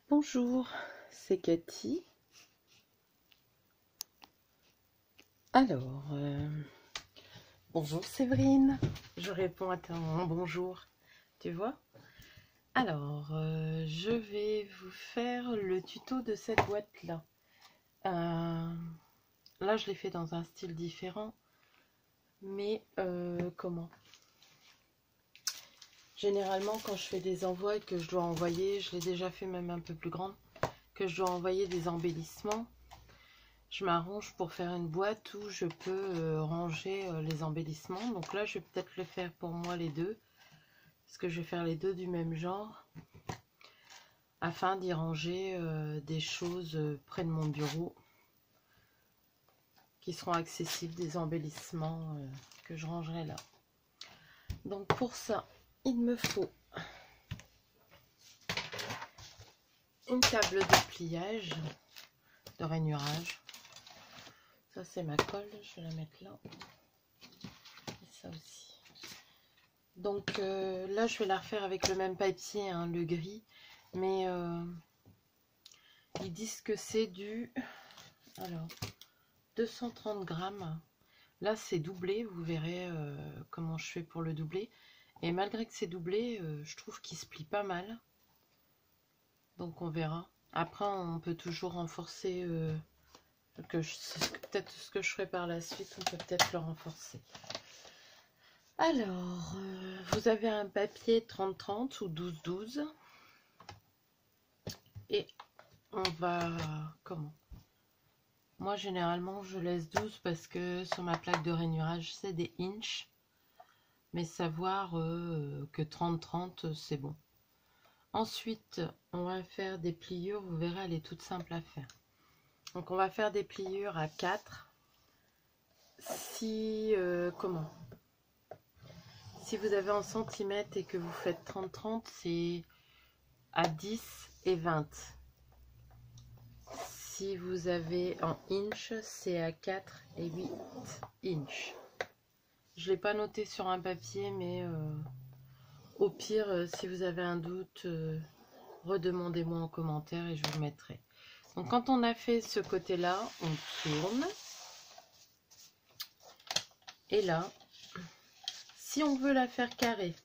Bonjour, c'est Cathy. Alors, bonjour Séverine. Je réponds à ton bonjour, tu vois. Alors, je vais vous faire le tuto de cette boîte-là. Là, je l'ai fait dans un style différent. Mais, comment? Généralement, quand je fais des envois et que je dois envoyer, je l'ai déjà fait même un peu plus grande, que je dois envoyer des embellissements, je m'arrange pour faire une boîte où je peux ranger les embellissements. Donc là, je vais peut-être le faire pour moi les deux, parce que je vais faire les deux du même genre, afin d'y ranger des choses près de mon bureau, qui seront accessibles, des embellissements que je rangerai là. Donc pour ça, il me faut une table de pliage, de rainurage. Ça c'est ma colle, je vais la mettre là. Et ça aussi. Donc là je vais la refaire avec le même papier, hein, le gris. Mais ils disent que c'est du... Alors, 230 grammes. Là c'est doublé, vous verrez comment je fais pour le doubler. Et malgré que c'est doublé, je trouve qu'il se plie pas mal. Donc on verra. Après on peut toujours renforcer... peut-être ce que je ferai par la suite, on peut peut-être le renforcer. Alors, vous avez un papier 30-30 ou 12-12. Et on va... Comment? Moi, généralement, je laisse 12 parce que sur ma plaque de rainurage, c'est des inches. Mais savoir que 30-30, c'est bon. Ensuite, on va faire des pliures. Vous verrez, elle est toute simple à faire. Donc, on va faire des pliures à 4. Si... comment? Si vous avez en centimètres et que vous faites 30-30, c'est à 10 et 20. Si vous avez en inch, c'est à 4 et 8 inches. Je ne l'ai pas noté sur un papier, mais au pire, si vous avez un doute, redemandez-moi en commentaire et je vous le mettrai. Donc quand on a fait ce côté-là, on tourne. Et là, si on veut la faire carrée,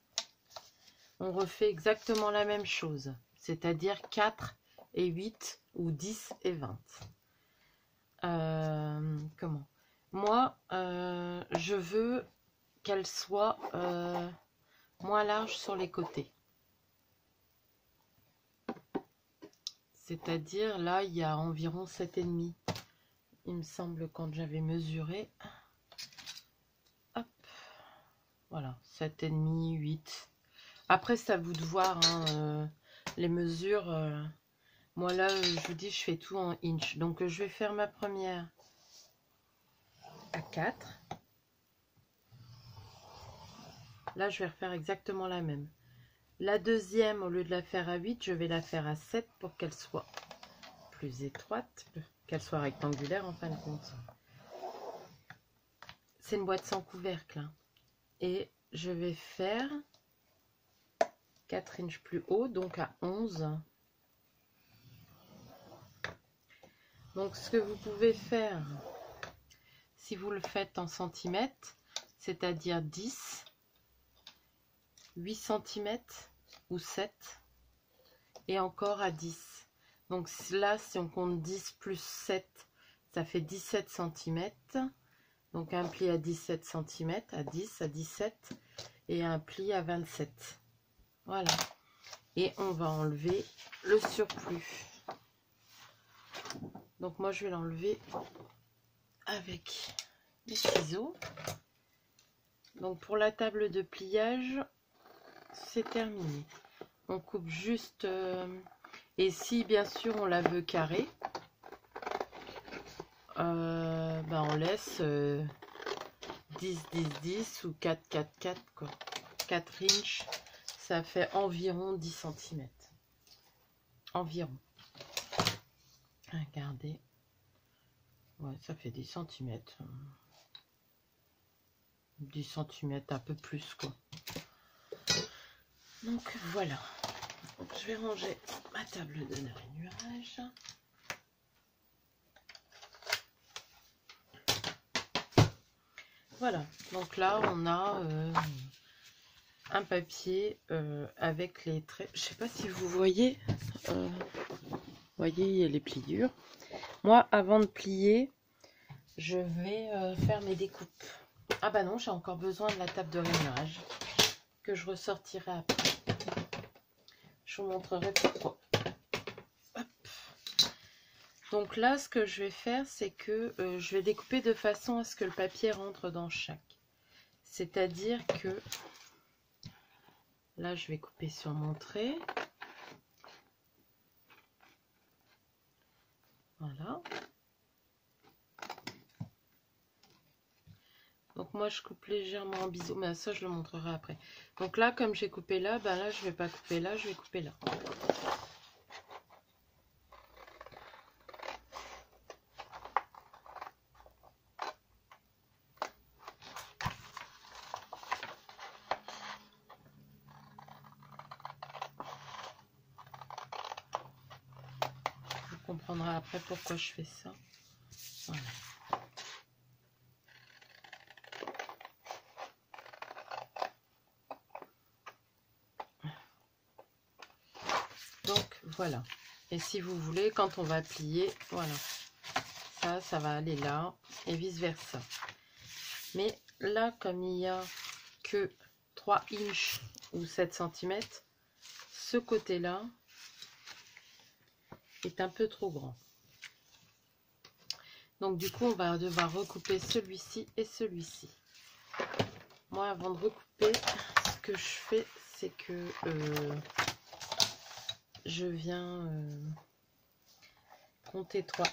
on refait exactement la même chose. C'est-à-dire 4 et 8 ou 10 et 20. Comment? Moi, je veux qu'elle soit moins large sur les côtés. C'est-à-dire, là, il y a environ 7,5. Il me semble, quand j'avais mesuré. Hop. Voilà, 7,5, 8. Après, c'est à vous de voir, hein, les mesures. Moi, là, je vous dis, je fais tout en inch. Donc, je vais faire ma première à 4. Là, je vais refaire exactement la même. La deuxième, au lieu de la faire à 8, je vais la faire à 7 pour qu'elle soit plus étroite, qu'elle soit rectangulaire en fin de compte. C'est une boîte sans couvercle. Hein. Et je vais faire 4 inches plus haut, donc à 11. Donc, ce que vous pouvez faire, si vous le faites en centimètres, c'est-à-dire 10, 8 cm ou 7, et encore à 10. Donc là, si on compte 10 plus 7, ça fait 17 cm. Donc un pli à 17 cm, à 10, à 17, et un pli à 27. Voilà. Et on va enlever le surplus. Donc moi, je vais l'enlever avec les ciseaux. Donc pour la table de pliage, c'est terminé. On coupe juste... et si bien sûr on la veut carrée, ben on laisse 10, 10, 10 ou 4, 4, 4, quoi. 4 inches, ça fait environ 10 cm. Environ. Regardez. Ouais, ça fait 10 cm. 10 cm, un peu plus, quoi. Donc voilà. Donc, je vais ranger ma table d'honneur et nuages. Voilà, donc là on a un papier avec les traits. Je sais pas si vous voyez, voyez, il y a les pliures. Moi, avant de plier, je vais faire mes découpes. Ah bah non, j'ai encore besoin de la table de rainurage que je ressortirai après. Je vous montrerai pourquoi. Hop. Donc là, ce que je vais faire, c'est que je vais découper de façon à ce que le papier rentre dans chaque. C'est-à-dire que là, je vais couper sur mon trait. Voilà. Donc moi, je coupe légèrement en biseau, mais ça, je le montrerai après. Donc là, comme j'ai coupé là, ben là, je vais pas couper là, je vais couper là. Vous comprendrez après pourquoi je fais ça. Voilà. Donc voilà. Et si vous voulez, quand on va plier, voilà. Ça va aller là et vice versa. Mais là, comme il n'y a que 3 inches ou 7 cm, ce côté-là est un peu trop grand. Donc du coup, on va devoir recouper celui-ci et celui-ci. Moi, avant de recouper, ce que je fais, c'est que je viens compter 3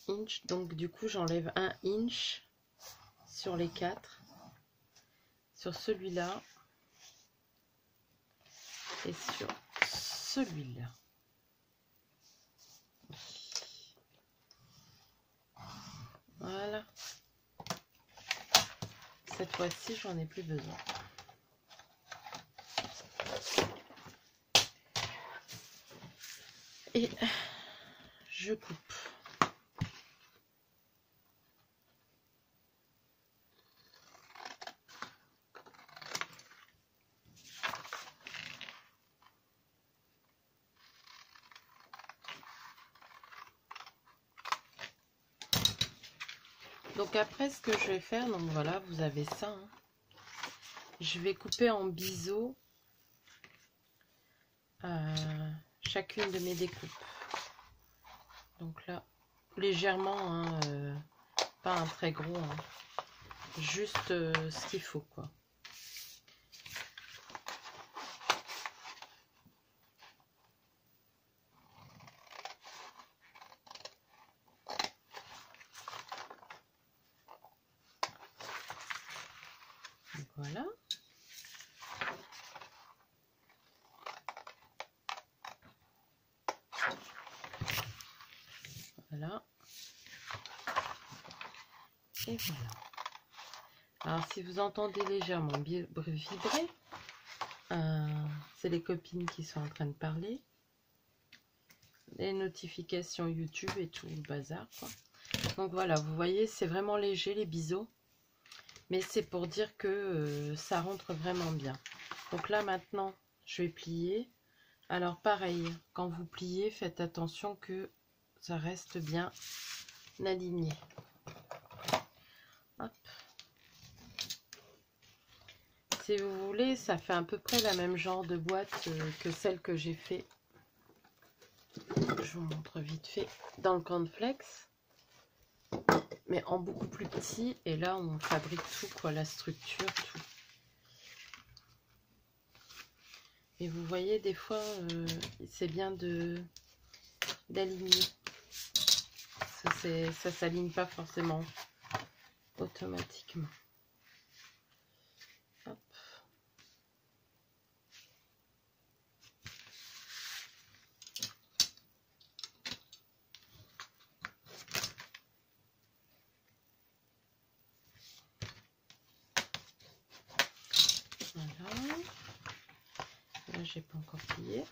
inches. Donc du coup, j'enlève 1 inch sur les 4. Sur celui-là. Et sur celui-là. Voilà. Cette fois-ci, j'en ai plus besoin. Et je coupe. Donc après, ce que je vais faire, donc voilà, vous avez ça. Hein. Je vais couper en biseau chacune de mes découpes. Donc là, légèrement, hein, pas un très gros, hein, juste ce qu'il faut, quoi. Donc voilà. Voilà. Et voilà. Alors, si vous entendez légèrement vibrer, c'est les copines qui sont en train de parler. Les notifications YouTube et tout le bazar, quoi. Donc voilà, vous voyez, c'est vraiment léger les biseaux. Mais c'est pour dire que ça rentre vraiment bien. Donc là, maintenant, je vais plier. Alors pareil, quand vous pliez, faites attention que ça reste bien aligné. Hop. Si vous voulez, ça fait à peu près la même genre de boîte que celle que j'ai fait. Je vous montre vite fait dans le cornflakes. Mais en beaucoup plus petit. Et là, on fabrique tout, quoi, la structure, tout. Et vous voyez, des fois, c'est bien d'aligner. Ça s'aligne pas forcément automatiquement. Hop. Voilà. Là, j'ai pas encore plié.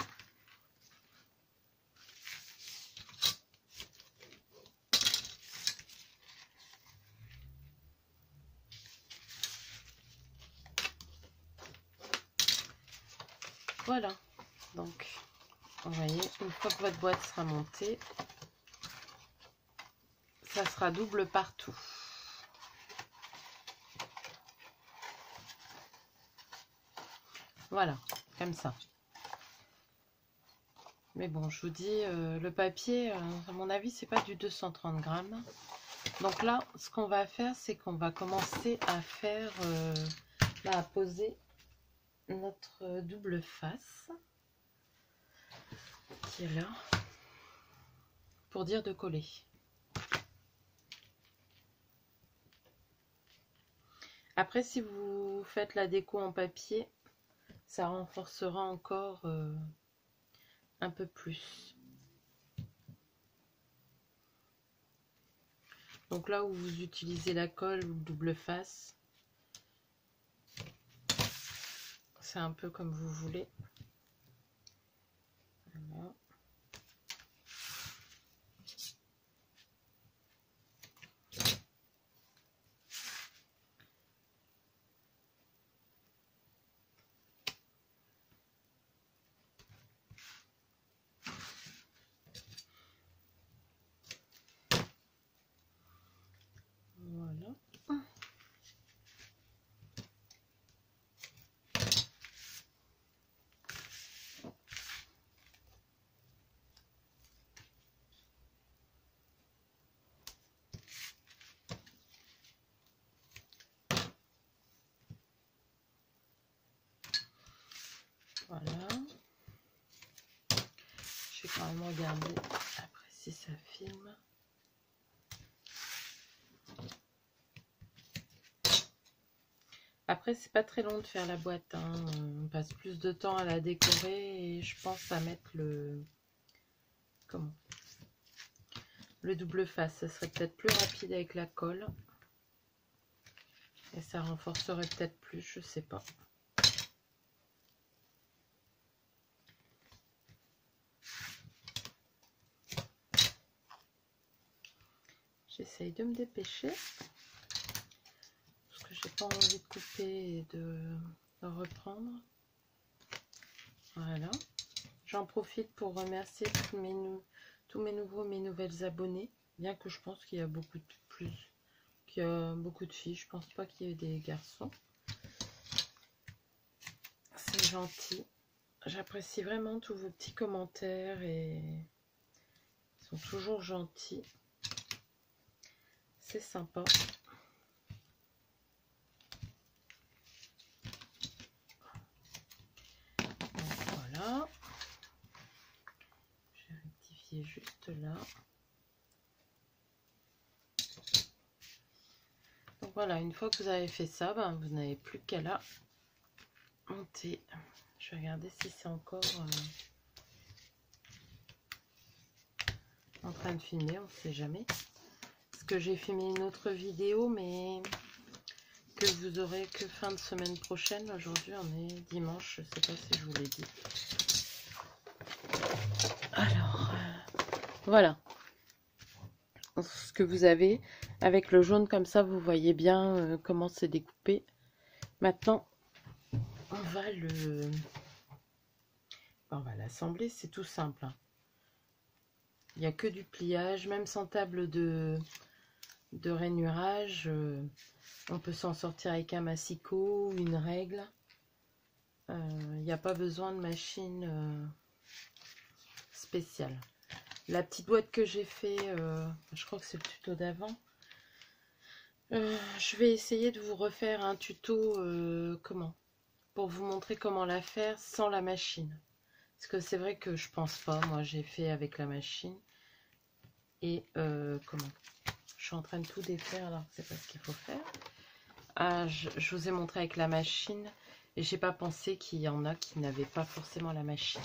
Voilà, donc vous voyez, une fois que votre boîte sera montée, ça sera double partout. Voilà, comme ça. Mais bon, je vous dis, le papier, à mon avis, c'est pas du 230 grammes. Donc là, ce qu'on va faire, c'est qu'on va commencer à faire, à poser notre double face, qui est là, pour dire de coller. Après, si vous faites la déco en papier, ça renforcera encore un peu plus. Donc là où vous utilisez la colle ou le double face, c'est un peu comme vous voulez. Voilà. Voilà. Je vais quand même regarder après si ça filme. Après, c'est pas très long de faire la boîte, hein. On passe plus de temps à la décorer et je pense à mettre le double face. Ça serait peut-être plus rapide avec la colle et ça renforcerait peut-être plus, je sais pas. J'essaye de me dépêcher parce que j'ai pas envie de couper et de reprendre. Voilà. J'en profite pour remercier tous mes nouveaux, mes nouvelles abonnés. Bien que je pense qu'il y a beaucoup de filles. Je pense pas qu'il y ait des garçons. C'est gentil. J'apprécie vraiment tous vos petits commentaires et ils sont toujours gentils. C'est sympa. Donc, voilà. Je vais rectifier juste là. Donc voilà, une fois que vous avez fait ça, ben, vous n'avez plus qu'à la monter. Je vais regarder si c'est encore en train de filmer, on ne sait jamais. Parce que j'ai filmé une autre vidéo, mais que vous aurez que fin de semaine prochaine. Aujourd'hui, on est dimanche, je ne sais pas si je vous l'ai dit. Alors, voilà. Ce que vous avez avec le jaune comme ça, vous voyez bien comment c'est découpé. Maintenant, on va l'assembler, c'est tout simple. Hein. Il n'y a que du pliage, même sans table de rainurage. On peut s'en sortir avec un massicot ou une règle. Il n'y a pas besoin de machine spéciale. La petite boîte que j'ai fait, je crois que c'est le tuto d'avant. Je vais essayer de vous refaire un tuto pour vous montrer comment la faire sans la machine. Parce que c'est vrai que je pense pas. Moi, j'ai fait avec la machine. Et je suis en train de tout défaire alors que c'est pas ce qu'il faut faire. Ah, je vous ai montré avec la machine et j'ai pas pensé qu'il y en a qui n'avaient pas forcément la machine.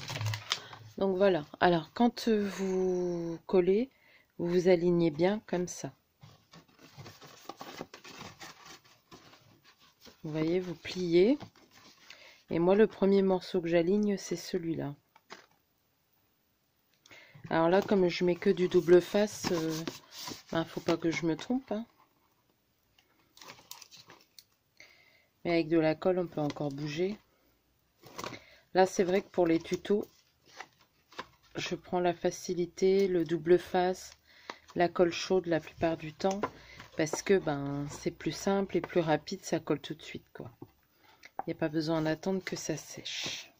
Donc voilà. Alors quand vous collez, vous vous alignez bien comme ça. Vous voyez, vous pliez. Et moi, le premier morceau que j'aligne, c'est celui-là. Alors là, comme je mets que du double face, faut pas que je me trompe. Hein. Mais avec de la colle, on peut encore bouger. Là, c'est vrai que pour les tutos, je prends la facilité, le double face, la colle chaude la plupart du temps, parce que ben c'est plus simple et plus rapide, ça colle tout de suite, quoi. Il n'y a pas besoin d'attendre que ça sèche.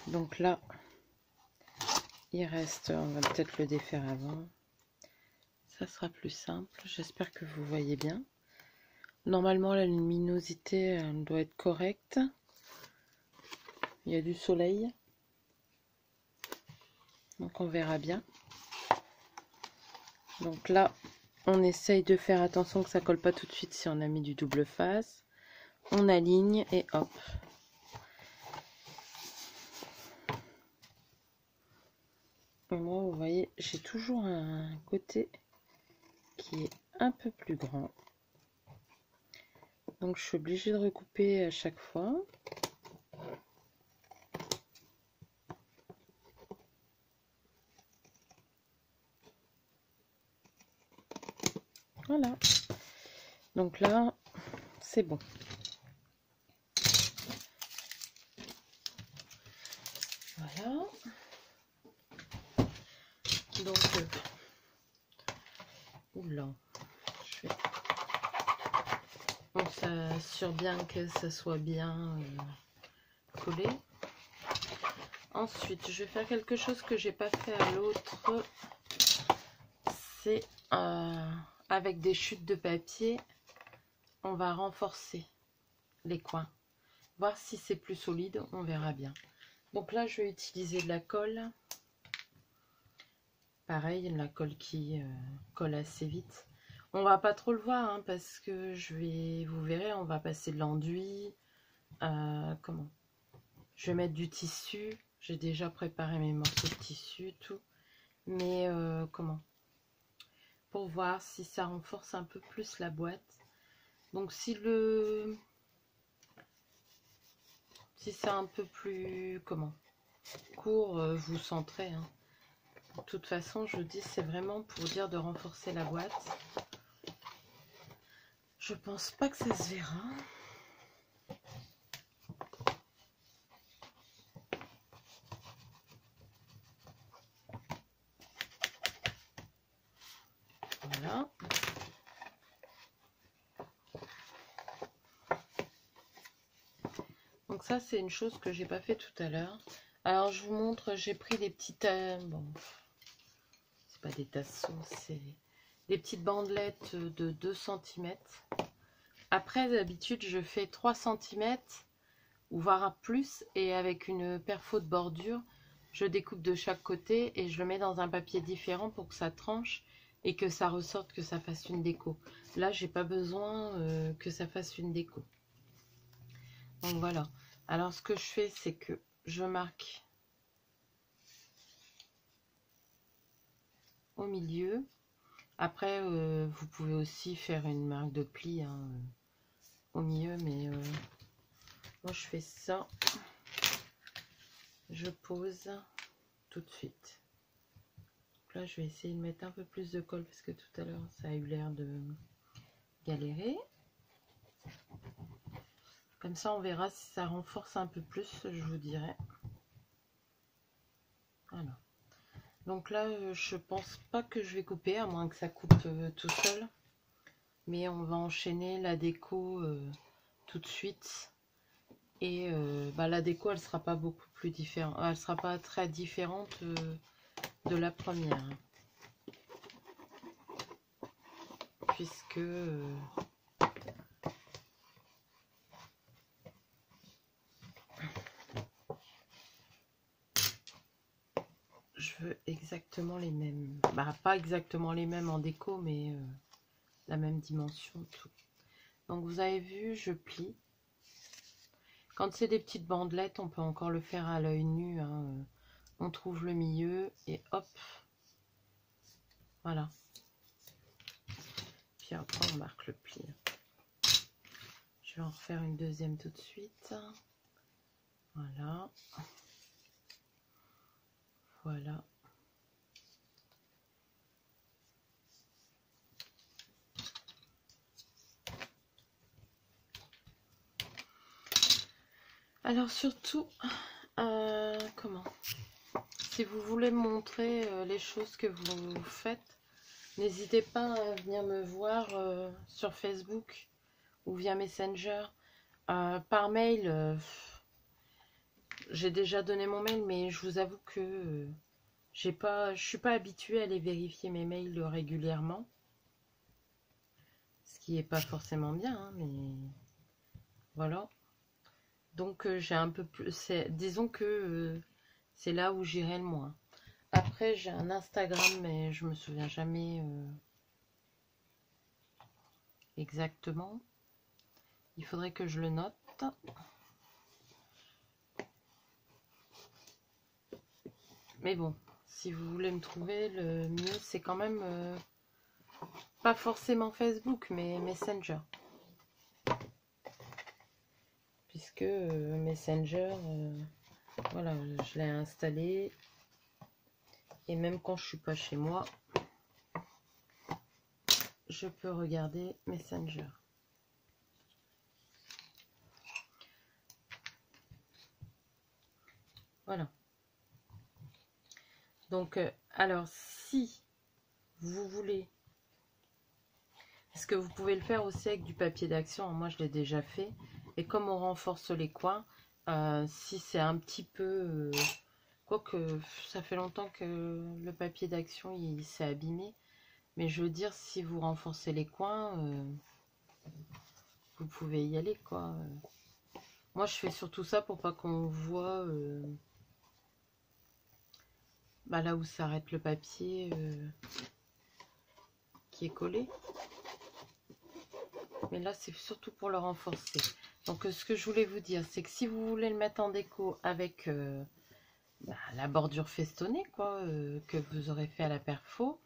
Donc là, il reste, on va peut-être le défaire avant. Ça sera plus simple. J'espère que vous voyez bien. Normalement, la luminosité elle doit être correcte. Il y a du soleil. Donc on verra bien. Donc là, on essaye de faire attention que ça colle pas tout de suite si on a mis du double face. On aligne et hop. Et moi, vous voyez, j'ai toujours un côté qui est un peu plus grand. Donc je suis obligée de recouper à chaque fois. Voilà. Donc là, c'est bon. Voilà. Donc, oula, on s'assure bien que ça soit bien collé. Ensuite, je vais faire quelque chose que j'ai pas fait à l'autre. C'est avec des chutes de papier, on va renforcer les coins. Voir si c'est plus solide, on verra bien. Donc là, je vais utiliser de la colle. Pareil, la colle qui colle assez vite. On va pas trop le voir hein, parce que vous verrez, on va passer de l'enduit. Comment? Je vais mettre du tissu. J'ai déjà préparé mes morceaux de tissu, tout. Mais comment? Pour voir si ça renforce un peu plus la boîte. Donc si c'est un peu plus comment? Court, vous centrez. Hein. De toute façon, je dis c'est vraiment pour dire de renforcer la boîte. Je pense pas que ça se verra. Voilà. Donc ça, c'est une chose que j'ai pas fait tout à l'heure. Alors, je vous montre, j'ai pris des petites... bon, c'est pas des tasseaux, c'est des petites bandelettes de 2 cm. Après, d'habitude, je fais 3 cm ou voire plus. Et avec une perfo de bordure, je découpe de chaque côté et je le mets dans un papier différent pour que ça tranche et que ça ressorte, que ça fasse une déco. Là, j'ai pas besoin que ça fasse une déco. Donc voilà. Alors ce que je fais, c'est que je marque au milieu. Après, vous pouvez aussi faire une marque de pli hein, au milieu, mais moi je fais ça. Je pose tout de suite. Donc là, je vais essayer de mettre un peu plus de colle parce que tout à l'heure, ça a eu l'air de galérer. Comme ça, on verra si ça renforce un peu plus, je vous dirai. Voilà. Donc là, je pense pas que je vais couper, à moins que ça coupe tout seul. Mais on va enchaîner la déco tout de suite. Et la déco, elle sera pas beaucoup plus différente. Elle sera pas très différente de la première. Puisque... je veux exactement les mêmes. Bah, pas exactement les mêmes en déco, mais la même dimension, tout. Donc vous avez vu, je plie. Quand c'est des petites bandelettes, on peut encore le faire à l'œil nu. Hein. On trouve le milieu et hop. Voilà. Puis après, on marque le pli. Je vais en refaire une deuxième tout de suite. Voilà. Voilà. Alors surtout, comment? Si vous voulez me montrer les choses que vous faites, n'hésitez pas à venir me voir sur Facebook ou via Messenger. Par mail, j'ai déjà donné mon mail, mais je vous avoue que je suis pas habituée à aller vérifier mes mails régulièrement. Ce qui n'est pas forcément bien, hein, mais voilà. Donc j'ai un peu plus. Disons que c'est là où j'irai le moins. Après, j'ai un Instagram, mais je me souviens jamais exactement. Il faudrait que je le note. Mais bon, si vous voulez me trouver, le mieux, c'est quand même pas forcément Facebook, mais Messenger. Puisque Messenger, voilà, je l'ai installé. Et même quand je suis pas chez moi, je peux regarder Messenger. Voilà. Donc, alors, si vous voulez, est-ce que vous pouvez le faire aussi avec du papier d'action? Moi, je l'ai déjà fait. Et comme on renforce les coins, si c'est un petit peu... quoique, ça fait longtemps que le papier d'action, il s'est abîmé. Mais je veux dire, si vous renforcez les coins, vous pouvez y aller, quoi. Moi, je fais surtout ça pour pas qu'on voit là où s'arrête le papier qui est collé. Mais là, c'est surtout pour le renforcer. Donc, ce que je voulais vous dire, c'est que si vous voulez le mettre en déco avec la bordure festonnée, quoi, que vous aurez fait à la perfo,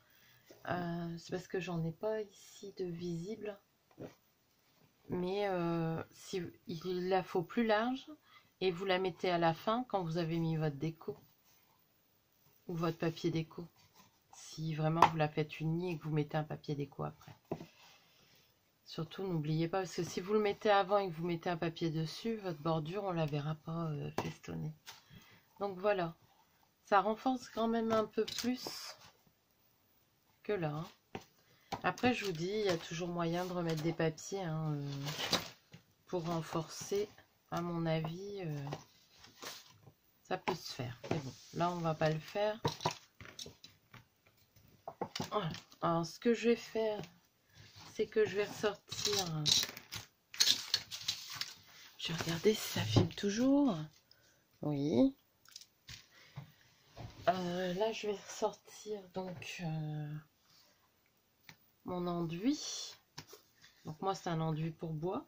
c'est parce que j'en ai pas ici de visible. Mais si, il la faut plus large et vous la mettez à la fin quand vous avez mis votre déco ou votre papier déco. Si vraiment vous la faites unie et que vous mettez un papier déco après. Surtout, n'oubliez pas, parce que si vous le mettez avant et que vous mettez un papier dessus, votre bordure, on la verra pas festonnée. Donc voilà, ça renforce quand même un peu plus que là. Hein. Après, je vous dis, il y a toujours moyen de remettre des papiers pour renforcer. À mon avis, ça peut se faire. Mais bon, là, on va pas le faire. Voilà. Alors, ce que je vais faire, c'est que je vais ressortir. Je vais regarder si ça filme toujours. Oui. Là, je vais ressortir donc mon enduit. Donc moi, c'est un enduit pour bois.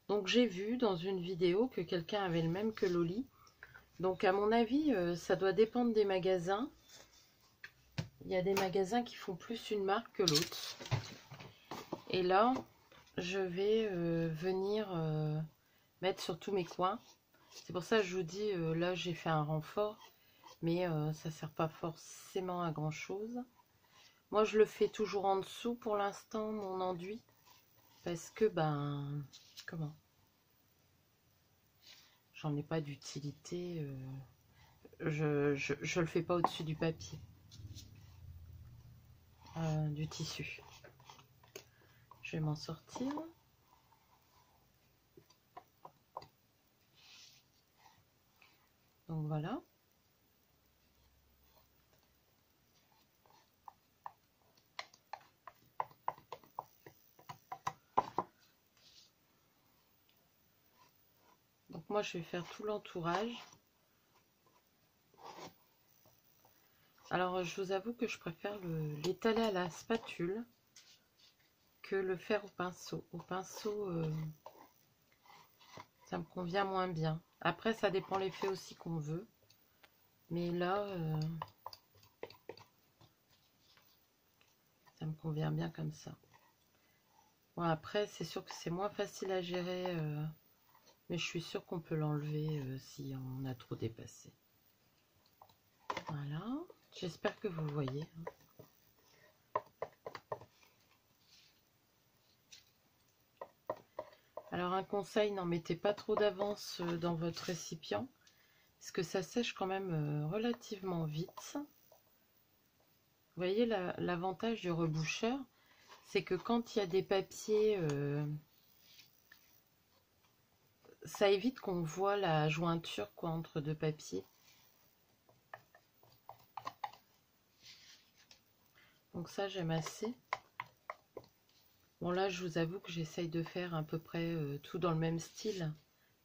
Donc j'ai vu dans une vidéo que quelqu'un avait le même que Loli. Donc à mon avis, ça doit dépendre des magasins. Il y a des magasins qui font plus une marque que l'autre. Et là, je vais venir mettre sur tous mes coins. C'est pour ça que je vous dis, là j'ai fait un renfort. Mais ça ne sert pas forcément à grand chose. Moi je le fais toujours en dessous pour l'instant, mon enduit. Parce que comment, j'en ai pas d'utilité. Je le fais pas au-dessus du papier. Du tissu. Je vais m'en sortir. Donc voilà. Donc moi je vais faire tout l'entourage. Alors je vous avoue que je préfère l'étaler à la spatule que le faire au pinceau. Au pinceau, ça me convient moins bien. Après ça dépend l'effet aussi qu'on veut. Mais là, ça me convient bien comme ça. Bon après c'est sûr que c'est moins facile à gérer. Mais je suis sûre qu'on peut l'enlever si on a trop dépassé. Voilà. J'espère que vous voyez. Alors un conseil, n'en mettez pas trop d'avance dans votre récipient, parce que ça sèche quand même relativement vite. Vous voyez, l'avantage du reboucheur, c'est que quand il y a des papiers, ça évite qu'on voit la jointure quoi, entre deux papiers. Donc ça, j'aime assez. Bon là, je vous avoue que j'essaye de faire à peu près tout dans le même style,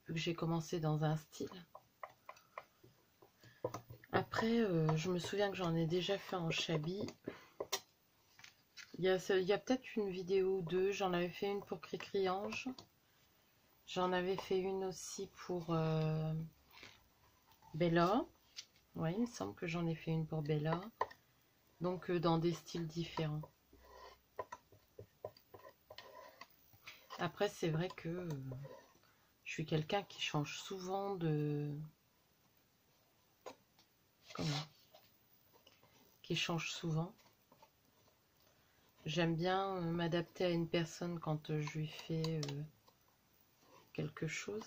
vu que j'ai commencé dans un style. Après, je me souviens que j'en ai déjà fait en Chabi. Il y a peut-être une vidéo ou deux. J'en avais fait une pour Cricri-Ange. J'en avais fait une aussi pour Bella. Oui, il me semble que j'en ai fait une pour Bella. Donc, dans des styles différents. Après, c'est vrai que je suis quelqu'un qui change souvent de... Comment? Qui change souvent. J'aime bien m'adapter à une personne quand je lui fais quelque chose.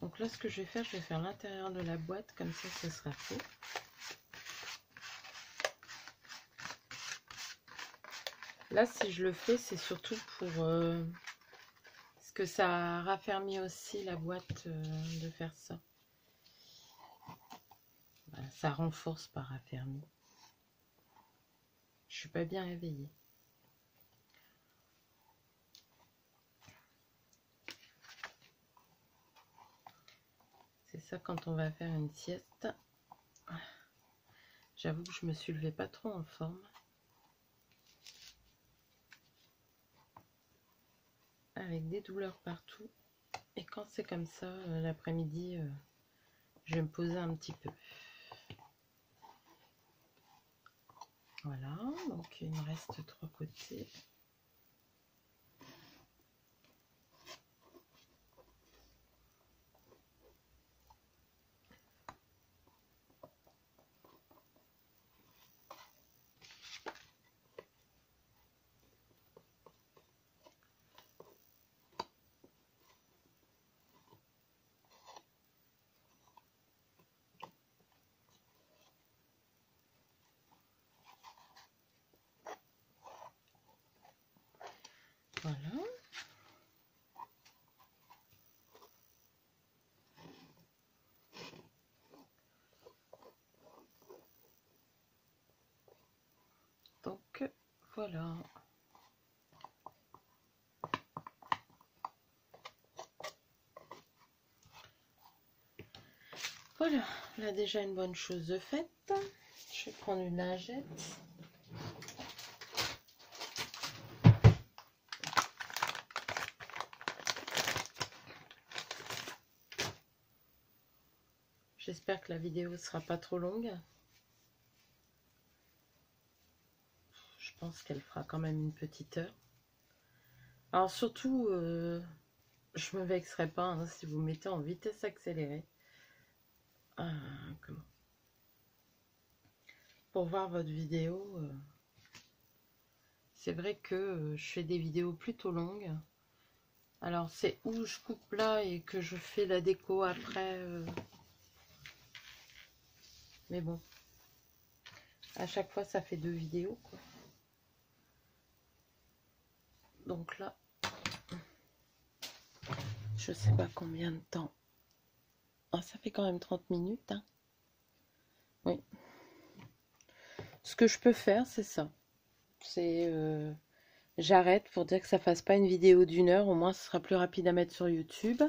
Donc là, ce que je vais faire l'intérieur de la boîte, comme ça, ce sera fait. Là, si je le fais, c'est surtout pour... parce que ça raffermit aussi la boîte de faire ça. Voilà, ça renforce par raffermi. Je suis pas bien réveillée. C'est ça quand on va faire une sieste. J'avoue que je me suis levée pas trop en forme. Avec des douleurs partout. Et quand c'est comme ça, l'après-midi, je vais me poser un petit peu. Voilà, donc il me reste 3 côtés. Voilà. Donc, voilà. Voilà, là déjà une bonne chose de faite. Je vais prendre une lingette. J'espère que la vidéo ne sera pas trop longue. Je pense qu'elle fera quand même une petite heure. Alors surtout, je me vexerai pas hein, si vous mettez en vitesse accélérée. Comment? Pour voir votre vidéo, c'est vrai que je fais des vidéos plutôt longues. Alors c'est où je coupe là et que je fais la déco après. Mais bon, à chaque fois ça fait 2 vidéos quoi. Donc là, je sais pas combien de temps. Ah, ça fait quand même 30 minutes. Hein. Oui. Ce que je peux faire, c'est ça. C'est j'arrête pour dire que ça fasse pas une vidéo d'1 heure. Au moins, ce sera plus rapide à mettre sur YouTube.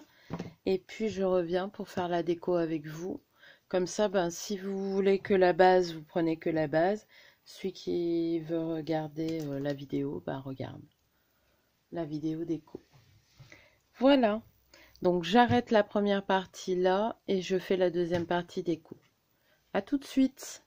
Et puis, je reviens pour faire la déco avec vous. Comme ça, ben, si vous voulez que la base, vous prenez que la base. Celui qui veut regarder la vidéo, ben, regarde la vidéo déco. Voilà. Donc, j'arrête la première partie là et je fais la deuxième partie déco. À tout de suite.